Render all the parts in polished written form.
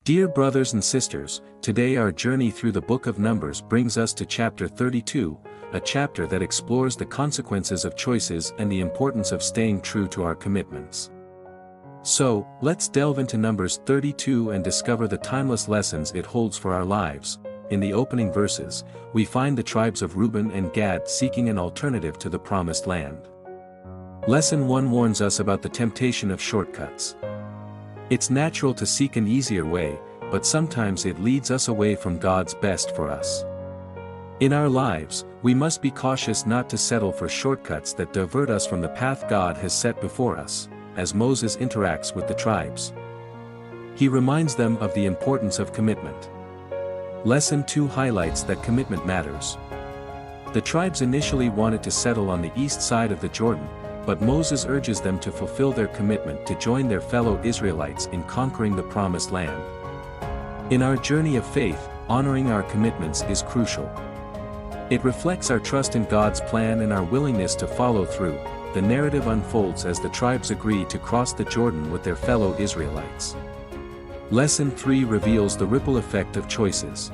Dear brothers and sisters, today our journey through the book of Numbers brings us to chapter 32, a chapter that explores the consequences of choices and the importance of staying true to our commitments. So, let's delve into Numbers 32 and discover the timeless lessons it holds for our lives. In the opening verses, we find the tribes of Reuben and Gad seeking an alternative to the promised land. Lesson 1 warns us about the temptation of shortcuts. It's natural to seek an easier way, but sometimes it leads us away from God's best for us. In our lives, we must be cautious not to settle for shortcuts that divert us from the path God has set before us, as Moses interacts with the tribes. He reminds them of the importance of commitment. Lesson 2 highlights that commitment matters. The tribes initially wanted to settle on the east side of the Jordan, but Moses urges them to fulfill their commitment to join their fellow Israelites in conquering the promised land. In our journey of faith, honoring our commitments is crucial. It reflects our trust in God's plan and our willingness to follow through. The narrative unfolds as the tribes agree to cross the Jordan with their fellow Israelites. Lesson 3 reveals the ripple effect of choices.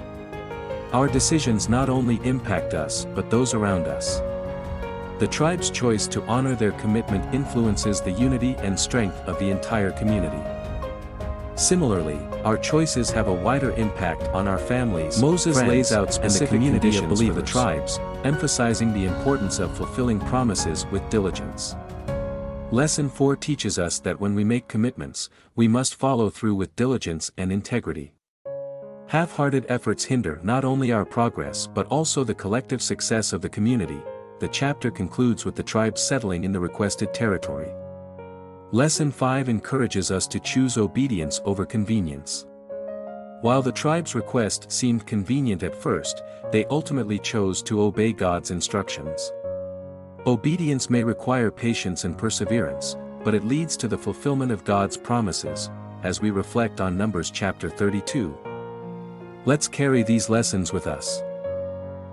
Our decisions not only impact us but those around us. The tribe's choice to honor their commitment influences the unity and strength of the entire community. Similarly, our choices have a wider impact on our families, Moses lays out specific conditions for the tribes, emphasizing the importance of fulfilling promises with diligence. Lesson 4 teaches us that when we make commitments, we must follow through with diligence and integrity. Half-hearted efforts hinder not only our progress but also the collective success of the community. The chapter concludes with the tribes settling in the requested territory. Lesson 5 encourages us to choose obedience over convenience. While the tribe's request seemed convenient at first, they ultimately chose to obey God's instructions. Obedience may require patience and perseverance, but it leads to the fulfillment of God's promises, as we reflect on Numbers chapter 32. Let's carry these lessons with us.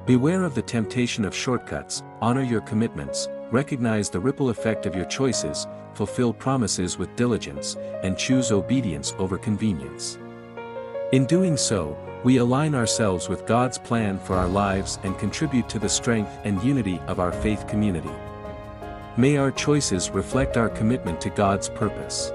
Beware of the temptation of shortcuts, honor your commitments, recognize the ripple effect of your choices, fulfill promises with diligence, and choose obedience over convenience. In doing so, we align ourselves with God's plan for our lives and contribute to the strength and unity of our faith community. May our choices reflect our commitment to God's purpose.